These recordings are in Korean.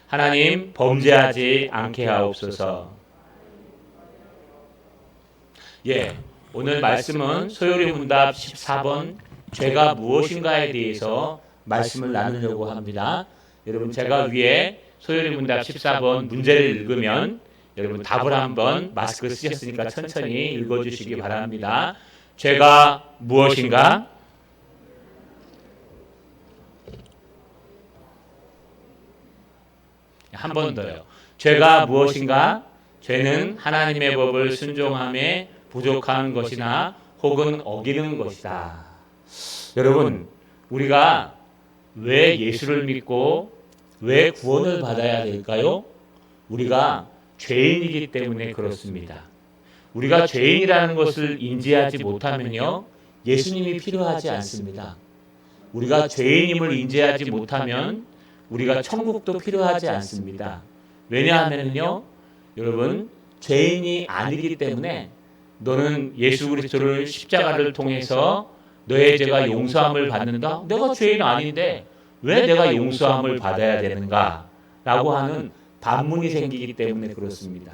하나님 범죄하지 않게 하옵소서. 예, 오늘 말씀은 소요리 문답 14번 죄가 무엇인가에 대해서 말씀을 나누려고 합니다. 여러분 제가 위에 소요리 문답 14번 문제를 읽으면 여러분 답을 한번 마스크 쓰셨으니까 천천히 읽어주시기 바랍니다. 죄가 무엇인가? 한 번 더요. 죄가 무엇인가? 죄는 하나님의 법을 순종함에 부족한 것이나 혹은 어기는 것이다. 여러분, 우리가 왜 예수를 믿고 왜 구원을 받아야 될까요? 우리가 죄인이기 때문에 그렇습니다. 우리가 죄인이라는 것을 인지하지 못하면요, 예수님이 필요하지 않습니다. 우리가 죄인임을 인지하지 못하면 우리가 천국도 필요하지 않습니다. 왜냐하면요, 여러분 죄인이 아니기 때문에 너는 예수 그리스도를 십자가를 통해서 너의 죄가 용서함을 받는다? 내가 죄인 아닌데 왜 내가 용서함을 받아야 되는가? 라고 하는 반문이 생기기 때문에 그렇습니다.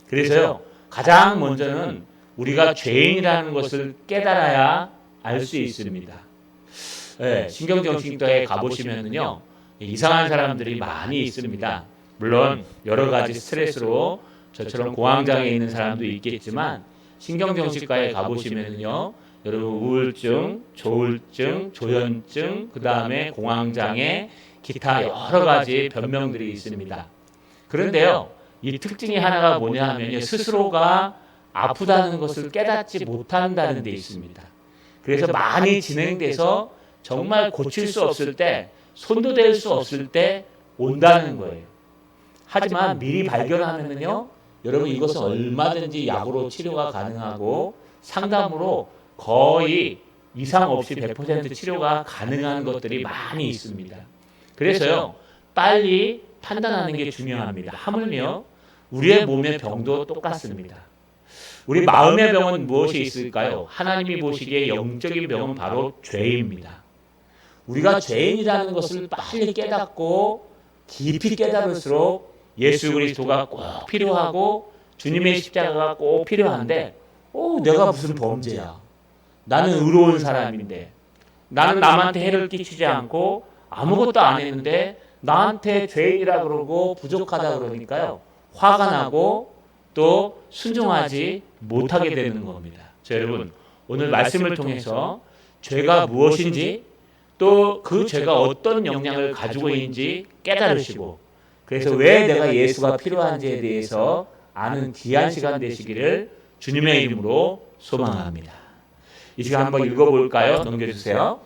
그래서요, 가장 먼저는 우리가 죄인이라는 것을 깨달아야 알 수 있습니다. 네, 신경정신과에 가보시면요, 이상한 사람들이 많이 있습니다. 물론 여러 가지 스트레스로 저처럼 공황장애 있는 사람도 있겠지만 신경정신과에 가보시면요, 여러분 우울증, 조울증, 조현증, 그 다음에 공황장애, 기타 여러 가지 변명들이 있습니다. 그런데요, 이 특징이 하나가 뭐냐 하면요, 스스로가 아프다는 것을 깨닫지 못한다는 데 있습니다. 그래서 많이 진행돼서 정말 고칠 수 없을 때, 손도 댈 수 없을 때 온다는 거예요. 하지만 미리 발견하면요, 여러분 이것은 얼마든지 약으로 치료가 가능하고 상담으로 거의 이상 없이 100% 치료가 가능한 것들이 많이 있습니다. 그래서요, 빨리 판단하는 게 중요합니다. 하물며 우리의 몸의 병도 똑같습니다. 우리 마음의 병은 무엇이 있을까요? 하나님이 보시기에 영적인 병은 바로 죄입니다. 우리가 죄인이라는 것을 빨리 깨닫고 깊이 깨달을수록 예수 그리스도가 꼭 필요하고 주님의 십자가가 꼭 필요한데, 내가 무슨 범죄야? 나는 의로운 사람인데, 나는 남한테 해를 끼치지 않고 아무것도 안 했는데 나한테 죄인이라 그러고 부족하다 그러니까요, 화가 나고 또 순종하지 못하게 되는 겁니다. 자, 여러분 오늘 말씀을 통해서 죄가 무엇인지 또 그 죄가 어떤 영향을 가지고 있는지 깨달으시고, 그래서 왜 내가 예수가 필요한지에 대해서 아는 귀한 시간 되시기를 주님의 이름으로 소망합니다. 이 시간 한번 읽어볼까요? 넘겨주세요.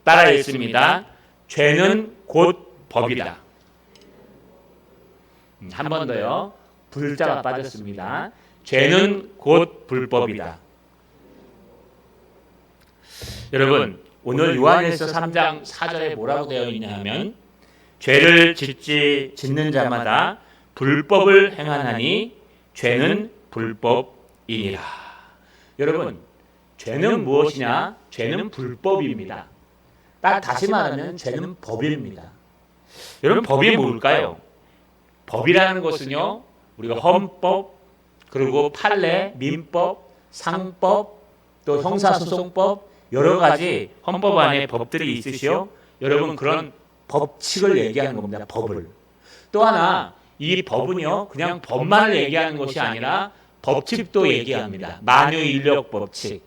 따라 읽습니다. 죄는 곧 법이다. 한 번 더요. 불자가 빠졌습니다. 죄는 곧 불법이다. 여러분, 오늘 요한일서 3장 4절에 뭐라고 되어 있냐 하면, 죄를 짓는 자마다 불법을 행하나니 죄는 불법이니라. 여러분, 죄는 무엇이냐? 죄는 불법입니다. 다시 말하면 죄는 법입니다. 여러분, 법이 뭘까요? 법이라는 것은요, 우리가 헌법, 그리고 판례, 민법, 상법, 또 형사소송법, 여러 가지 헌법 안에 법들이 있으시오. 여러분, 그런 법칙을 얘기하는 겁니다. 법을. 또 하나, 이 법은요, 그냥 법만을 얘기하는 것이 아니라 법칙도 얘기합니다. 만유인력 법칙,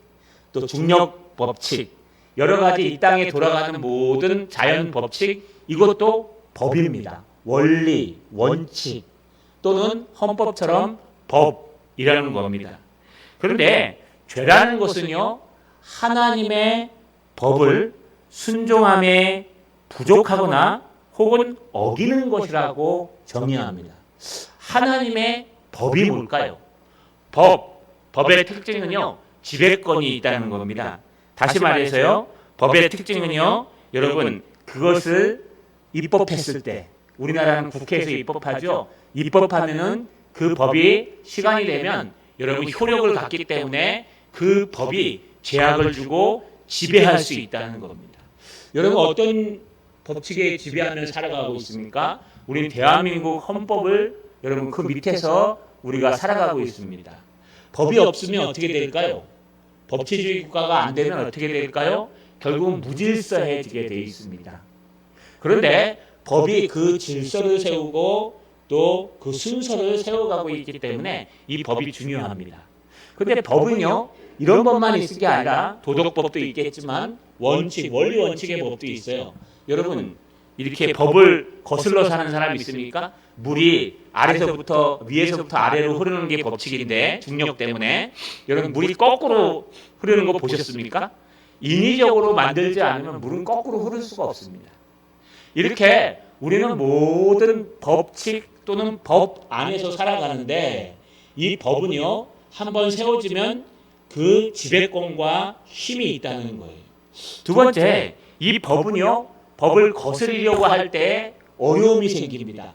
또 중력 법칙, 여러 가지 이 땅에 돌아가는 모든 자연 법칙, 이것도 법입니다. 원리, 원칙, 또는 헌법처럼 법이라는 겁니다. 그런데 죄라는 것은요, 하나님의 법을 순종함에 부족하거나 혹은 어기는 것이라고 정의합니다. 하나님의 법이 뭘까요? 법의 특징은요, 지배권이 있다는 겁니다. 다시 말해서요, 법의 특징은요, 여러분, 그것을 입법했을 때, 우리나라는 국회에서 입법하죠. 입법하면은 그 법이 시간이 되면 여러분 효력을 갖기 때문에 그 법이 제약을 주고 지배할 수 있다는 겁니다. 여러분, 어떤 법칙에 지배하며 살아가고 있습니까? 우리 대한민국 헌법을 여러분 그 밑에서 우리가 살아가고 있습니다. 법이 없으면 어떻게 될까요? 법치주의 국가가 안 되면 어떻게 될까요? 결국은 무질서해지게 되어 있습니다. 그런데 법이 그 질서를 세우고 또 그 순서를 세워가고 있기 때문에 이 법이 중요합니다. 그런데 법은요, 이런 법만 있을 게 아니라 도덕법도 있겠지만 원칙, 원리 원칙의 법도 있어요. 여러분, 이렇게 법을 거슬러 사는 사람이 있습니까? 물이 위에서부터 아래로 흐르는 게 법칙인데 중력 때문에 여러분 물이 거꾸로 흐르는 거 보셨습니까? 인위적으로 만들지 않으면 물은 거꾸로 흐를 수가 없습니다. 이렇게 우리는 모든 법칙 또는 법 안에서 살아가는데 이 법은요, 한번 세워지면 그 지배권과 힘이 있다는 거예요. 두 번째, 이 법은요, 법을 거스르려고 할 때 어려움이 생깁니다.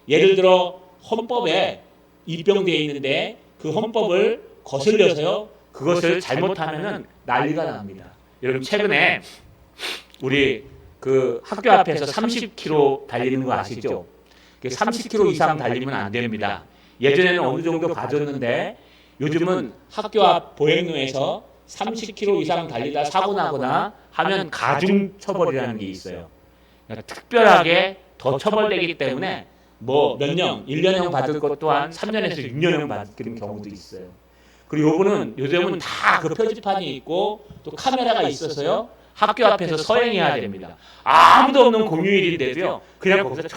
예를 들어 헌법에 입병되어 있는데 그 헌법을 거슬려서요, 그것을 잘못하면은 난리가 납니다. 여러분 최근에 우리 그 학교 앞에서 30km 달리는 거 아시죠? 30km 이상 달리면 안 됩니다. 예전에는 어느 정도 봐줬는데 요즘은 학교 앞 보행로에서 30km 이상 달리다 사고 나거나 하면 가중 처벌이라는 게 있어요. 그러니까 특별하게 더 처벌되기 때문에 뭐 몇 년, 1년형 받을 것 또한 3년에서 6년형 받는 경우도 있어요. 그리고 요즘은 다 그 표지판이 있고 또 카메라가 있어서요, 학교 앞에서 서행해야 됩니다. 아무도 없는 공휴일인데도요, 그냥 거기서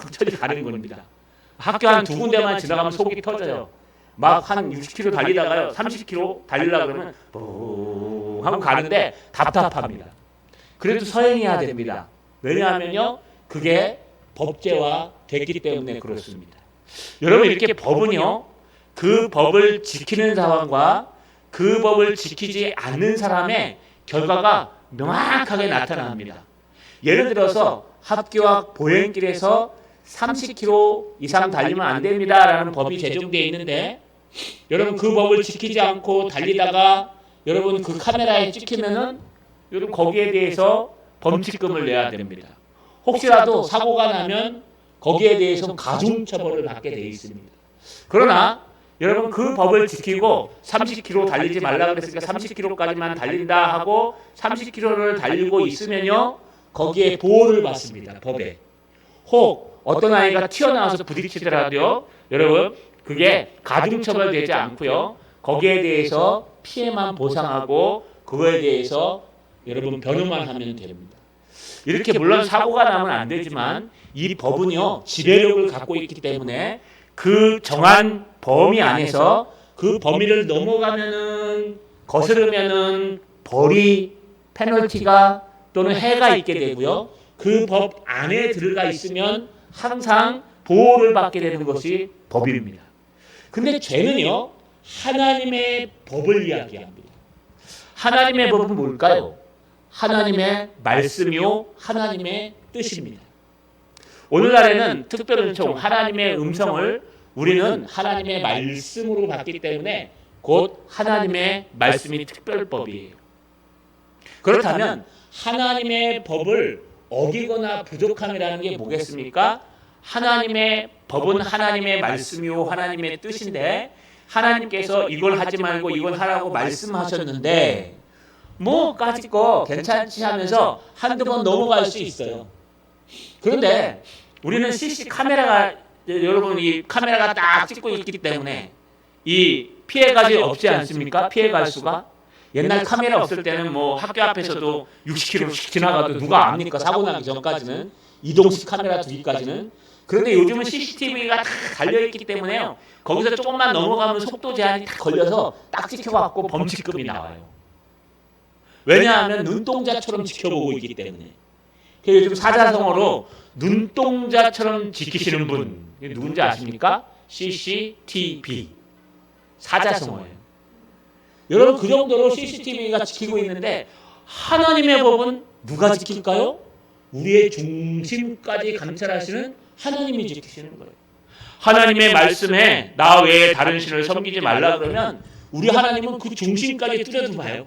천천히 가는 겁니다. 학교 한 두 군데만 지나가면 속이 터져요. 막 한 60km 달리다가요, 30km 달리려고 그러면 뿡 하고 가는데 답답합니다. 그래도 서행해야 됩니다. 왜냐하면요, 그게 법제화 됐기 때문에 그렇습니다. 여러분, 이렇게 법은요, 그 법을 지키는 사람과 그 법을 지키지 않는 사람의 결과가 명확하게 나타납니다. 예를 들어서 학교 앞 보행길에서 30km 이상 달리면 안 됩니다라는 법이 제정되어 있는데, 여러분 그 법을 지키지 않고 달리다가 여러분 그 카메라에 찍히면은 여러분 거기에 대해서 범칙금을 내야 됩니다. 혹시라도 사고가 나면 거기에 대해서 가중처벌을 받게 되어 있습니다. 그러나 여러분 그 법을 지키고 30km 달리지 말라 그랬으니까 30km까지만 달린다 하고 30km를 달리고 있으면요, 거기에 보호를 받습니다. 법에. 혹 어떤 아이가 튀어나와서 부딪히더라도요, 여러분 그게 가중처벌되지 않고요, 거기에 대해서 피해만 보상하고 그거에 대해서 여러분 변호만 하면 됩니다. 이렇게 물론 사고가 나면 안 되지만 이 법은요, 지배력을 갖고 있기 때문에 그 정한 범위 안에서 그 범위를 넘어가면은, 거스르면은 벌이, 페널티가 또는 해가 있게 되고요, 그 법 안에 들어가 있으면 항상 보호를 받게 되는 것이 법입니다. 근데 죄는요, 하나님의 법을 이야기합니다. 하나님의 법은 뭘까요? 하나님의 말씀이요, 하나님의 뜻입니다. 오늘날에는 특별은총 하나님의 음성을 우리는 하나님의 말씀으로 받기 때문에 곧 하나님의 말씀이 특별법이에요. 그렇다면 하나님의 법을 어기거나 부족함이라는 게 뭐겠습니까? 하나님의 법은 하나님의 말씀이요, 하나님의 뜻인데 하나님께서 이걸 하지 말고 이걸 하라고 말씀하셨는데 뭐까짓 거 괜찮지 하면서 한두 번 넘어갈 수 있어요. 그런데 우리는 CC 카메라가, 여러분 이 카메라가 딱 찍고 있기 때문에 이 피해가지 없지 않습니까? 피해갈 수가. 옛날 카메라 없을 때는 뭐 학교 앞에서도 60km씩 지나가도 누가 압니까? 사고 나기 전까지는, 이동식 카메라 두기까지는. 그런데 요즘은 CCTV가 다 달려있기 때문에요, 거기서 조금만 넘어가면 속도 제한이 다 걸려서 딱 찍혀갖고 범칙금이 나와요. 왜냐하면 눈동자처럼 지켜보고 있기 때문에. 요즘 사자성어로 눈동자처럼 지키시는 분 누군지 아십니까? CCTV. 사자성어예요. 여러분 그 정도로 CCTV가 지키고 있는데 하나님의 법은 누가 지킬까요? 우리의 중심까지 감찰하시는 하나님이 지키시는 거예요. 하나님의 말씀에 나 외에 다른 신을 섬기지 말라 그러면 우리 하나님은 그 중심까지 뚫어도 봐요.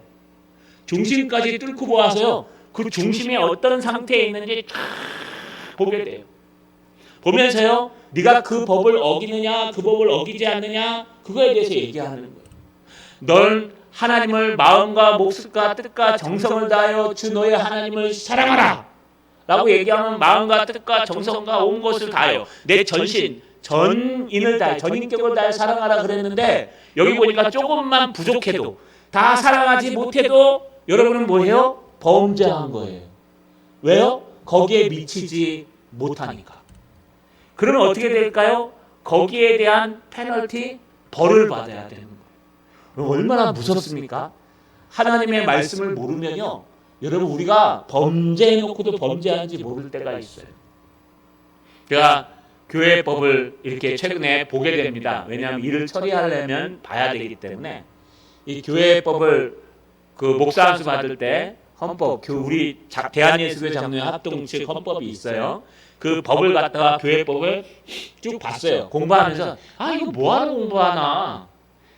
중심까지 뚫고 보아서요, 그 중심이 어떤 상태에 있는지 쫙 보게 돼요. 보면서요, 네가 그 법을 어기느냐, 그 법을 어기지 않느냐, 그거에 대해서 얘기하는 거예요. 넌 하나님을 마음과 목숨과 뜻과 정성을 다하여 주 너의 하나님을 사랑하라 라고 얘기하면 마음과 뜻과 정성과 온 것을 다하여 내 전신, 전인을 다해, 전인격을 다해 사랑하라 그랬는데 여기 보니까 조금만 부족해도 다 사랑하지 못해도 여러분은 뭐예요? 범죄한 거예요. 왜요? 거기에 미치지 못하니까. 그러면 어떻게 될까요? 거기에 대한 페널티, 벌을 받아야 되는 거예요. 얼마나 무섭습니까? 하나님의 말씀을 모르면요, 여러분 우리가 범죄해놓고도 범죄하는지 모를 때가 있어요. 제가 교회법을 이렇게 최근에 보게 됩니다. 왜냐하면 일을 처리하려면 봐야 되기 때문에 이 교회법을 그 목사 안수 받을 때 헌법, 우리 대한예수교 장로회 합동 측 헌법이 있어요. 그 법을 갖다가 교회법을 쭉 봤어요. 공부하면서 이거 뭐하러 공부하나?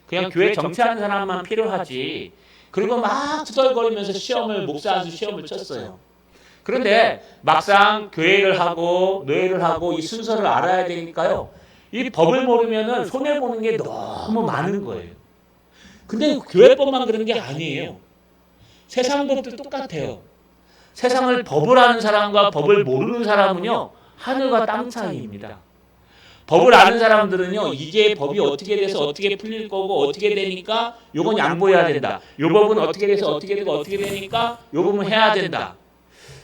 그냥 교회 정치하는 사람만 필요하지. 그리고 막 투덜거리면서 목사 안수 시험을 쳤어요. 그런데 막상 교회를 하고 노예를 하고 이 순서를 알아야 되니까요. 이 법을 모르면은 손해 보는 게 너무 많은 거예요. 근데 교회법만 그런 게 아니에요. 세상 법도 똑같아요. 세상을 법을 아는 사람과 법을 모르는 사람은요, 하늘과 땅 차이입니다. 법을 아는 사람들은요, 이게 법이 어떻게 돼서 어떻게 풀릴 거고 어떻게 되니까 요건 양보해야 된다. 요 법은 어떻게 돼서 어떻게 되고 어떻게 되니까 요 법은 해야 된다.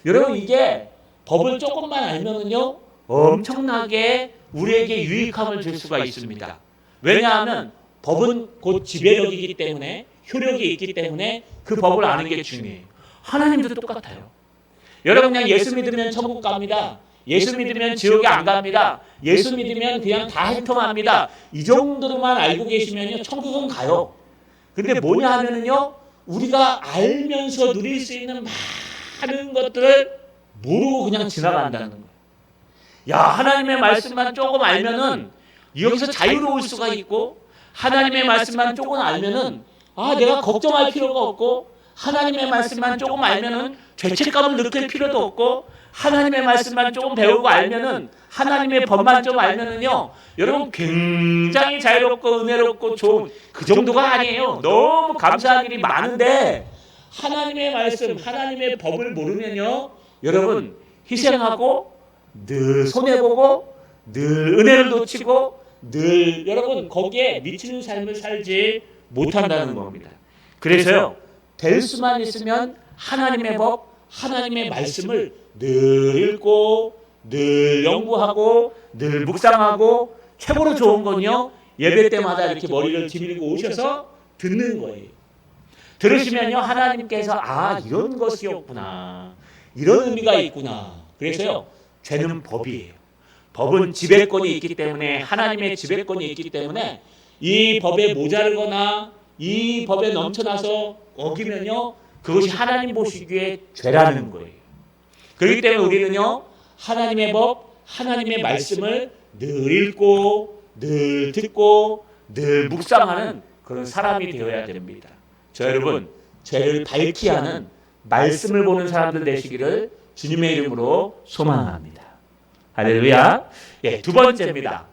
여러분 이게 법을 조금만 알면은요, 엄청나게 우리에게 유익함을 줄 수가 있습니다. 왜냐하면 법은 곧 지배력이기 때문에, 효력이 있기 때문에 그 법을 아는 게 중요해요. 하나님도 똑같아요. 여러분 그냥 예수 믿으면 천국 갑니다. 예수 믿으면 지옥에 안 갑니다. 예수 믿으면 그냥 다 해통합니다. 이 정도로만 알고 계시면요, 천국은 가요. 근데 뭐냐 하면은요, 우리가 알면서 누릴 수 있는 많은 것들을 모르고 그냥 지나간다는 거예요. 야, 하나님의 말씀만 조금 알면은 여기서 자유로울 수가 있고, 하나님의 말씀만 조금 알면은 내가 걱정할 필요가 없고, 하나님의 말씀만 조금 알면은 죄책감을 느낄 필요도 없고, 하나님의 말씀만 조금 배우고 알면은, 하나님의 법만 좀 알면은요, 여러분 굉장히 자유롭고 은혜롭고 좋은, 그 정도가 아니에요. 너무 감사한 일이 많은데 하나님의 말씀, 하나님의 법을 모르면요, 여러분 희생하고 늘 손해보고 늘 은혜를 놓치고 늘 여러분 거기에 미치는 삶을 살지 못한다는 겁니다. 그래서요, 될 수만 있으면 하나님의 법, 하나님의 말씀을 늘 읽고 늘 연구하고 늘 묵상하고, 최고로 좋은 건요, 예배 때마다 이렇게 머리를 디밀고 오셔서 듣는 거예요. 들으시면요, 하나님께서 이런 것이었구나, 이런 의미가 있구나. 그래서요, 죄는 법이에요. 법은 지배권이 있기 때문에, 하나님의 지배권이 있기 때문에 이 법에 모자르거나 이 법에 넘쳐나서 어기면요, 그것이 하나님 보시기에 죄라는 거예요. 그렇기 때문에 우리는요, 하나님의 법, 하나님의 말씀을 늘 읽고 늘 듣고 늘 묵상하는 그런 사람이 되어야 됩니다. 저 여러분, 죄를 밝히 하는, 말씀을 보는 사람들 되시기를 주님의 이름으로 소망합니다. 할렐루야. 두 번째입니다.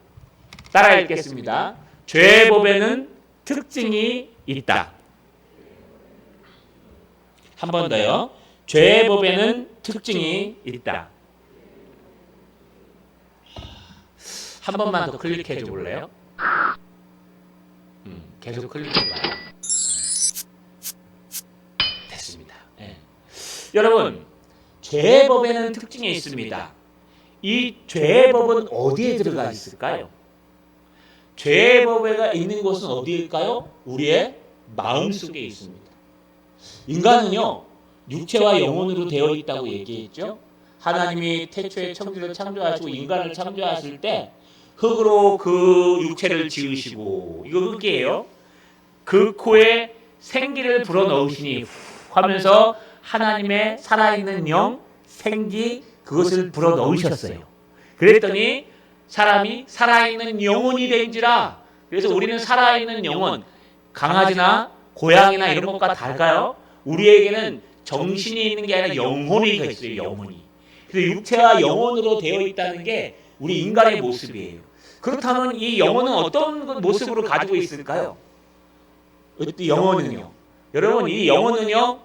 따라 읽겠습니다. 죄의 법에는 특징이 있다. 한 번 더요. 죄의 법에는 특징이 있다. 한 번만 더 클릭해 줘 볼래요? 계속 클릭해 봐요. 됐습니다. 여러분, 죄의 법에는 특징이 있습니다. 이 죄의 법은 어디에 들어가 있을까요? 죄의 법에 있는 곳은 어디일까요? 우리의 마음 속에 있습니다. 인간은요, 육체와 영혼으로 되어 있다고 얘기했죠. 하나님이 태초에 천지를 창조하시고 인간을 창조하실 때 흙으로 그 육체를 지으시고, 이거 흙이에요. 그 코에 생기를 불어넣으시니 하면서 하나님의 살아있는 영, 생기, 그것을 불어넣으셨어요. 그랬더니 사람이 살아있는 영혼이 된지라. 그래서 우리는 살아있는 영혼, 강아지나 고양이나 이런 것과 달라요. 우리에게는 정신이 있는 게 아니라 영혼이가 있어요. 영혼이. 그래서 육체와 영혼으로 되어 있다는 게 우리 인간의 모습이에요. 그렇다면 이 영혼은 어떤 모습으로 가지고 있을까요? 영혼은요. 여러분 이 영혼은요.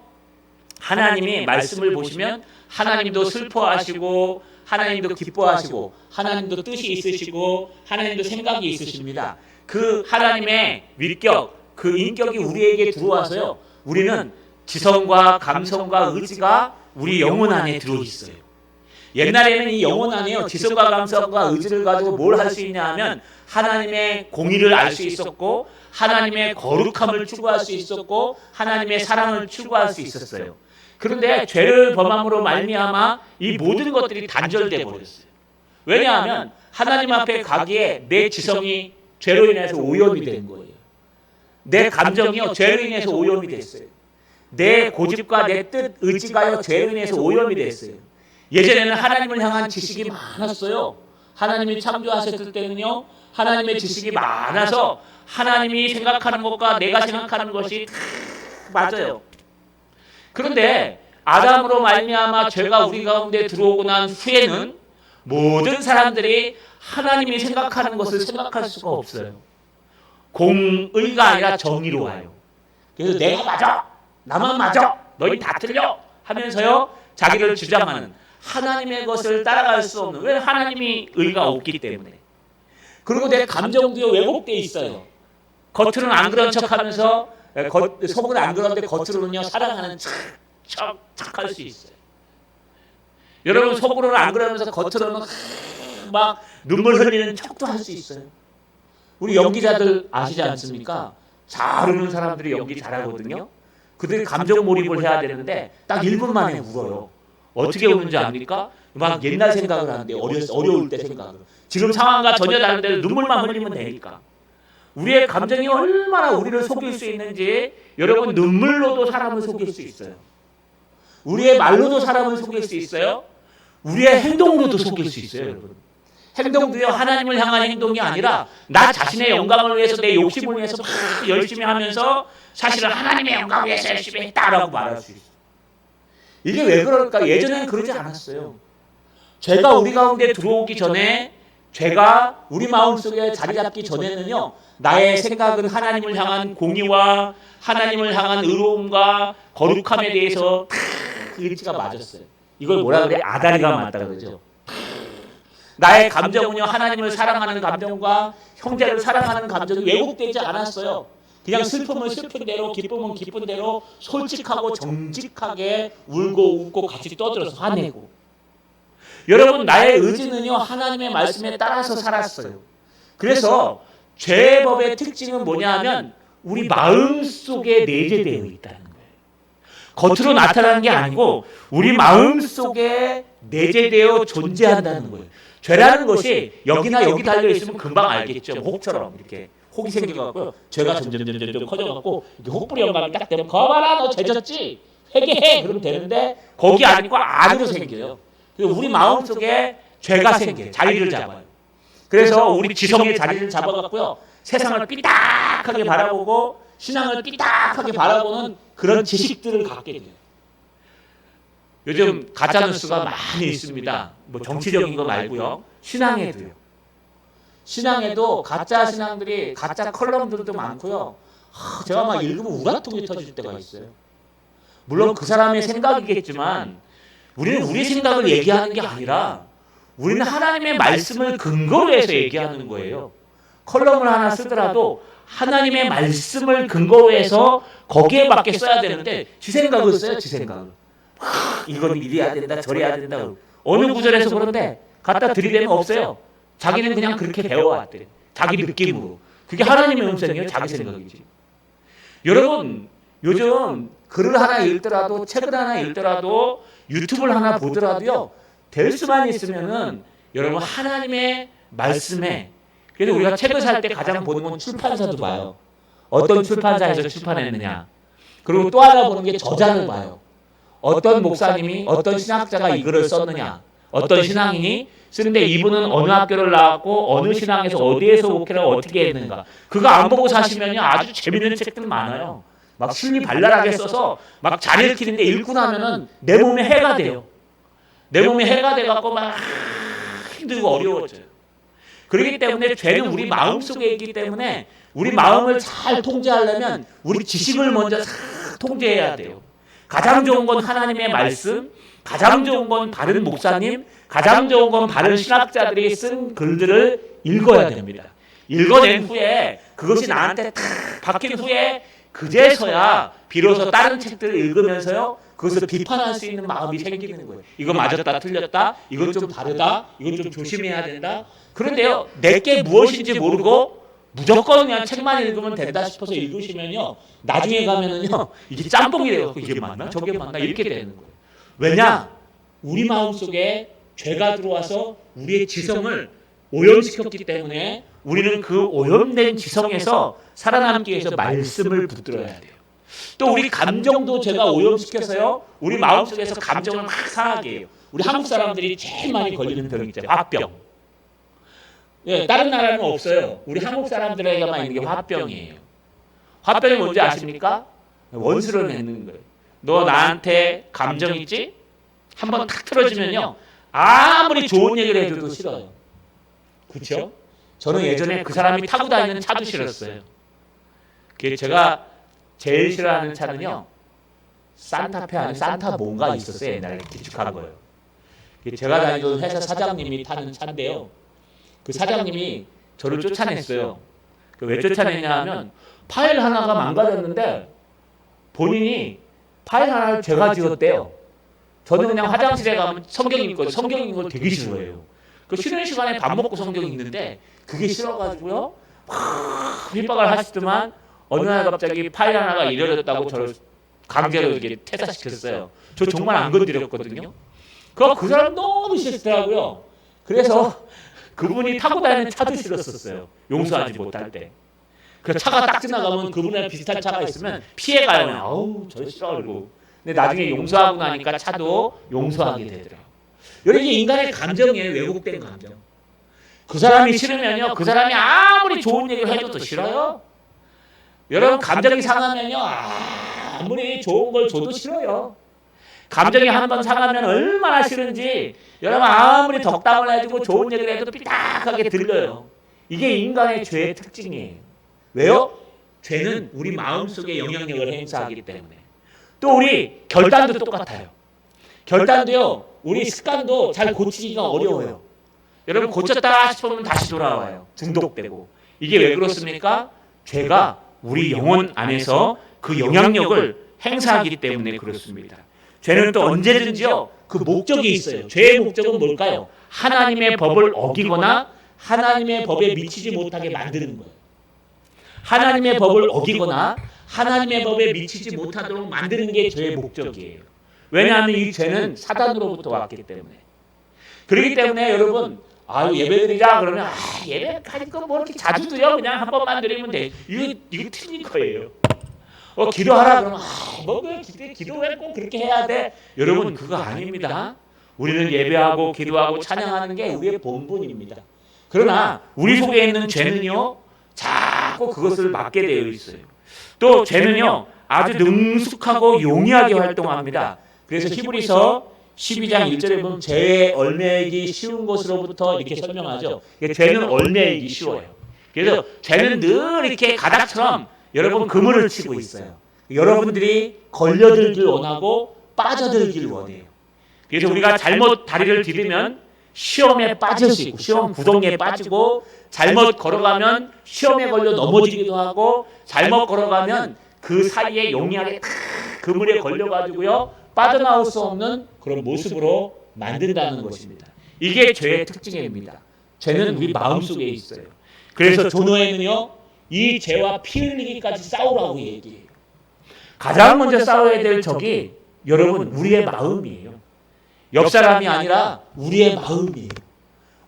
하나님이 말씀을 보시면 하나님도 슬퍼하시고 하나님도 기뻐하시고 하나님도 뜻이 있으시고 하나님도 생각이 있으십니다. 그 하나님의 위격, 그 인격이 우리에게 들어와서요. 우리는 지성과 감성과 의지가 우리 영혼 안에 들어있어요. 옛날에는 이 영혼 안에요. 지성과 감성과 의지를 가지고 뭘 할 수 있냐 하면 하나님의 공의를 알 수 있었고 하나님의 거룩함을 추구할 수 있었고 하나님의 사랑을 추구할 수 있었어요. 그런데 죄를 범함으로 말미암아 이 모든 것들이 단절돼 버렸어요. 왜냐하면 하나님 앞에 가기에 내 지성이 죄로 인해서 오염이 된 거예요. 내 감정이요 죄로 인해서 오염이 됐어요. 내 고집과 내 뜻, 의지가요 죄로 인해서 오염이 됐어요. 예전에는 하나님을 향한 지식이 많았어요. 하나님이 창조하셨을 때는요 하나님의 지식이 많아서 하나님이 생각하는 것과 내가 생각하는 것이 맞아요. 그런데 아담으로 말미암아 죄가 우리 가운데 들어오고 난 후에는 모든 사람들이 하나님이 생각하는 것을 생각할 수가 없어요. 공의가 아니라 정의로 와요. 그래서 내가 맞아, 나만 맞아, 너희 다 틀려 하면서요 자기를 주장하는 하나님의 것을 따라갈 수 없는, 왜? 하나님이 의가 없기 때문에. 그리고 내 감정도 왜곡돼 있어요. 겉으로는 안 그런 척하면서 속은 안 그런데 겉으로는요 사랑하는 척할 수 있어요. 여러분 속으로는 안 그러면서 겉으로는 막 눈물 흘리는 척도 할 수 있어요. 우리 연기자들 아시지 않습니까? 잘 우는 사람들이 연기 잘하거든요. 그들이 감정 몰입을 해야 되는데 딱 1분 만에 울어요. 어떻게 우는지 압니까? 막 옛날 생각을 하는데 어려울 때 생각을. 지금 상황과 전혀 다른데 눈물만 흘리면 되니까. 우리의 감정이 얼마나 우리를 속일 수 있는지 여러분 눈물로도 사람을 속일 수 있어요. 우리의 말로도 사람을 속일 수 있어요. 우리의 행동으로도 속일 수 있어요. 여러분. 행동도요 하나님을 향한 행동이 아니라 나 자신의 영광을 위해서 내 욕심을 위해서 막 열심히 하면서 사실은 하나님의 영광을 위해서 열심히 했다라고 말할 수 있어요. 이게 왜 그럴까? 예전에는 그러지 않았어요. 죄가 우리 가운데 들어오기 전에 죄가 우리 마음속에 자리 잡기 전에는요 나의 생각은 하나님을 향한 공의와 하나님을 향한 의로움과 거룩함에 대해서 일치가 맞았어요. 이걸 뭐라 그래? 아다리가 맞다 그러죠. 나의 감정은요 하나님을 사랑하는 감정과 형제를 사랑하는 감정이 왜곡되지 않았어요. 그냥 슬픔은 슬픈 대로 기쁨은 기쁜 대로 솔직하고 정직하게 울고 웃고 같이 떠들어서 화내고. 여러분 나의 의지는요 하나님의 말씀에 따라서 살았어요. 그래서 죄법의 특징은 뭐냐 하면 우리 마음속에 내재되어 있다는 거예요. 겉으로 나타나는 게 아니고 우리 마음속에 내재되어 존재한다는 거예요. 죄라는 것이 여기나 여기 달려있으면 금방 알겠죠. 혹처럼 이렇게 혹이 생겨갖고 죄가 점점 커져갖고 혹부리 영감이 딱 되면 거봐라 너 죄졌지? 회개해! 그러면 되는데 거기 아니고 안으로 생겨요. 우리 마음속에 죄가 생겨요. 자리를 잡아요. 그래서 우리 지성의 자리를 잡아갖고요. 세상을 삐딱하게 바라보고 신앙을 삐딱하게 바라보는 그런 지식들을 갖게 돼요. 요즘 가짜뉴스가 많이 있습니다. 뭐 정치적인 거 말고요. 신앙에도요. 신앙에도 가짜 신앙들이 가짜 컬럼들도 많고요. 제가 막 읽으면 우라통이 터질 때가 있어요. 물론 그 사람의 생각이겠지만 우리는 우리 생각을 얘기하는 게 아니라 우리는 하나님의 말씀을 근거로 해서 얘기하는 거예요. 컬럼을 하나 쓰더라도 하나님의 말씀을 근거로 해서 거기에 맞게 써야 되는데 지 생각을 써요. 지 생각을. 이건 이래야 된다 저래야 된다. 어느 구절에서 그런데 갖다 들이대면 없어요. 자기는 그냥 그렇게 배워왔대. 자기 느낌으로. 그게 하나님의 음성이에요. 자기 생각이지. 여러분 요즘 글을 하나 읽더라도 책을 하나 읽더라도 유튜브를 하나 보더라도요. 될 수만 있으면은 여러분 하나님의 말씀에. 그래서 우리가 책을 살 때 가장 보는 건 출판사도 봐요. 어떤 출판사에서 출판했느냐. 그리고 또 하나 보는 게 저자를 봐요. 어떤 목사님이 어떤 신학자가 이 글을 썼느냐. 어떤 신앙인이 쓰는데 이분은 어느 학교를 나왔고 어느 신앙에서 어디에서 목회를 어떻게 했는가. 그거 안 보고 사시면요 아주 재밌는 책들 많아요. 막 심리 발랄하게 써서 막 잘 읽히는데 읽고 나면은 내 몸에 해가 돼요. 내 몸에 해가 돼갖고 막 힘들고 어려워져요. 그렇기 때문에 죄는 우리 마음 속에 있기 때문에 우리 마음을 잘 통제하려면 우리 지식을 먼저 잘 통제해야 돼요. 가장 좋은 건 하나님의 말씀, 가장 좋은 건 바른 목사님, 가장 좋은 건 바른 신학자들이 쓴 글들을 읽어야 됩니다. 읽어낸 후에 그것이 나한테 탁 박힌 후에 그제서야 비로소 다른 책들을 읽으면서요 그것을 비판할 수 있는 마음이 생기는 거예요. 이거 맞았다 틀렸다, 이건 좀 다르다, 이건 좀 조심해야 된다. 그런데요 내게 무엇인지 모르고 무조건 그냥 책만 읽으면 된다 싶어서 읽으시면요 나중에 가면은요 이게 짬뽕이 돼요. 이게 맞나 저게 맞나 이렇게 되는 거예요. 왜냐? 우리 마음속에 죄가 들어와서 우리의 지성을 오염시켰기 때문에 우리는 그 오염된 지성에서 살아남기 위해서 말씀을 붙들어야 돼요. 또 우리 감정도 죄가 오염시켜서요 우리 마음속에서 감정을 막 상하게 해요. 우리 한국 사람들이 제일 많이 걸리는 병이 있죠. 화병. 예, 다른 나라는 없어요. 우리 한국 사람들에게만 있는 게 화병이에요. 화병이 뭔지 아십니까? 원수를 맺는 거예요. 너 나한테 감정 있지? 한번 탁 틀어지면요 아무리 좋은 얘기를 해줘도 싫어요. 그렇죠? 저는 예전에 그 사람이 타고 다니는 차도 싫었어요. 제가 제일 싫어하는 차는요 산타페 아니 산타 뭔가 있었어요. 옛날에 기축한 거예요. 제가 다니던 회사 사장님이 타는 차인데요 그 사장님이 저를 쫓아냈어요. 왜 쫓아냈냐 하면 파일 하나가 망가졌는데 본인이 파일 하나를 제가 지었대요. 저는 그냥 화장실에 가면 성경 읽고 성경 읽는 걸 되게 싫어해요. 그 쉬는 시간에 밥 먹고 성경 읽는데 그게 싫어가지고요 핍박을 하시더만 어느 날 갑자기 파일 하나가 잃어졌다고 저를 강제로 이렇게 퇴사시켰어요. 저 정말 안 건드렸거든요. 그 사람 너무 싫더라고요. 그래서 그분이 타고 다니는 차도 싫었었어요. 용서하지 못할 때. 그 차가 딱 지나가면 그분이랑 비슷한 차가 있으면 피해가요. 아우 저 싫어 그러고. 근데 나중에 용서하고 나니까 차도 용서하게 되더라고요. 여러분 이게 인간의 감정이에요. 왜곡된 감정. 그 사람이 싫으면요 그 사람이 아무리 좋은 얘기를 해줘도 싫어요. 여러분 감정이 상하면요 아무리 좋은 걸 줘도 싫어요. 감정이 한번 상하면 얼마나 싫은지 여러분 아무리 덕담을 해주고 좋은 얘기를 해도 삐딱하게 들려요. 이게 인간의 죄의 특징이에요. 왜요? 죄는 우리 마음속에 영향력을 행사하기 때문에. 또 우리 결단도 똑같아요. 결단도요 우리 습관도 잘 고치기가 어려워요. 여러분 고쳤다 싶으면 다시 돌아와요. 중독되고. 이게 왜 그렇습니까? 죄가 우리 영혼 안에서 그 영향력을 행사하기 때문에 그렇습니다. 죄는 또 언제든지요 그 목적이 있어요. 죄의 목적은 뭘까요? 하나님의 법을 어기거나 하나님의 법에 미치지 못하게 만드는 거예요. 하나님의 법을 어기거나 하나님의 법에 미치지 못하도록 만드는 게 죄의 목적이에요. 왜냐하면 이 죄는 사단으로부터 왔기 때문에. 그렇기 때문에 여러분 예배 드리자 그러면 예배 가진 거 뭐 이렇게 자주 드려 그냥 한 번만 드리면 돼. 이거 틀린 거예요. 기도하라 그러면 기도 왜 꼭 그렇게 해야 돼? 여러분 그거 아닙니다. 우리는 예배하고 기도하고 찬양하는 게 우리의 본분입니다. 그러나 우리 속에 있는 죄는요 자꾸 그것을 막게 되어 있어요. 또 죄는요 아주 능숙하고 용이하게 활동합니다. 그래서 히브리서 12장 1절에 보면 죄에 얽매이기 쉬운 것으로부터 이렇게 설명하죠. 죄는 얽매이기 쉬워요. 그래서 죄는 늘 이렇게 가닥처럼 여러분 그물을 치고 있어요. 여러분들이 걸려들길 원하고 빠져들길 원해요. 그래서 우리가 잘못 다리를 디디면 시험에 빠질 수 있고 시험 구덩이에 빠지고 잘못 걸어가면 시험에 걸려 넘어지기도 하고 잘못 걸어가면 그 사이에 용이하게 그물에 걸려가지고요 빠져나올 수 없는 그런 모습으로 만든다는 것입니다. 이게 죄의 특징입니다. 죄는 우리 마음속에 있어요. 그래서 조노에는요 이 죄와 피 흘리기까지 싸우라고 얘기해요. 가장 먼저 싸워야 될 적이 여러분 우리의 마음이에요. 옆 사람이 아니라 우리의 마음이에요.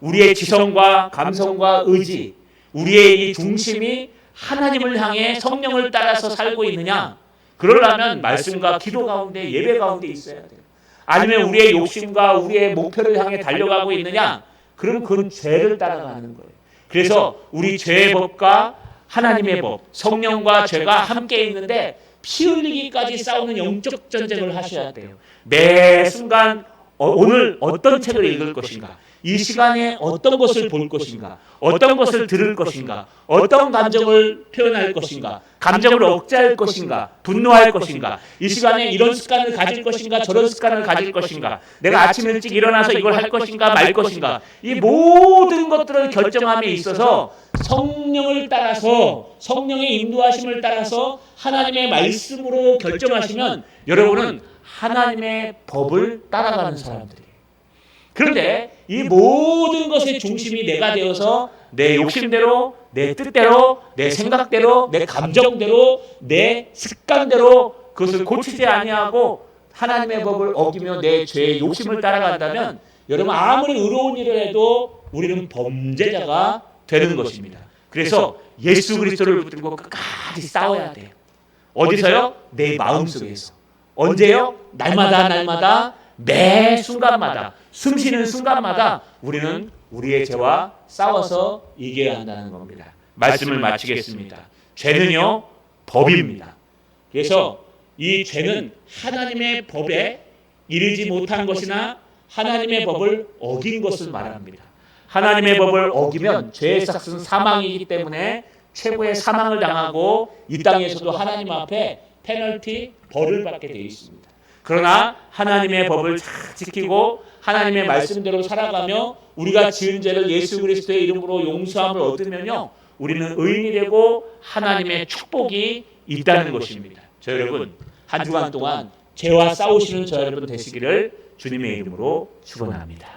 우리의 지성과 감성과 의지, 우리의 이 중심이 하나님을 향해 성령을 따라서 살고 있느냐? 그러려면 말씀과 기도 가운데 예배 가운데 있어야 돼요. 아니면 우리의 욕심과 우리의 목표를 향해 달려가고 있느냐? 그럼 그건 죄를 따라가는 거예요. 그래서 우리 죄의 법과 하나님의 법, 성령과 죄가 함께 있는데 피 흘리기까지 싸우는 영적 전쟁을 하셔야 돼요. 매 순간 오늘 어떤 책을 읽을 것인가, 이 시간에 어떤 것을 볼 것인가, 어떤 것을 들을 것인가, 어떤 감정을 표현할 것인가, 감정을 억제할 것인가, 분노할 것인가, 이 시간에 이런 습관을 가질 것인가, 저런 습관을 가질 것인가, 내가 아침 일찍 일어나서 이걸 할 것인가 말 것인가, 이 모든 것들을 결정함에 있어서 성령을 따라서, 성령의 인도하심을 따라서 하나님의 말씀으로 결정하시면 여러분은 하나님의 법을 따라가는 사람들이에요. 그런데 이 모든 것의 중심이 내가 되어서 내 욕심대로, 내 뜻대로, 내 생각대로, 내 감정대로, 내 습관대로 그것을 고치지 아니하고 하나님의 법을 어기며 내 죄의 욕심을 따라간다면 여러분 아무리 의로운 일을 해도 우리는 범죄자가 되는 것입니다. 그래서 예수 그리스도를 붙들고 끝까지 싸워야 돼요. 어디서요? 내 마음속에서. 언제요? 날마다 매 순간마다 숨쉬는 순간마다 우리는 우리의 죄와 싸워서 이겨야 한다는 겁니다. 말씀을 마치겠습니다. 죄는요 법입니다. 그래서 이 죄는 하나님의 법에 이르지 못한 것이나 하나님의 법을 어긴 것을 말합니다. 하나님의 법을 어기면 죄의 삭은 사망이기 때문에 최고의 사망을 당하고 이 땅에서도 하나님 앞에 페널티, 벌을 받게 되어 있습니다. 그러나 하나님의 법을 잘 지키고 하나님의 말씀대로 살아가며 우리가 지은 죄를 예수 그리스도의 이름으로 용서함을 얻으면요 우리는 의인이 되고 하나님의 축복이 있다는 것입니다. 저 여러분 한 주간 동안 죄와 싸우시는 저 여러분 되시기를 주님의 이름으로 축원합니다.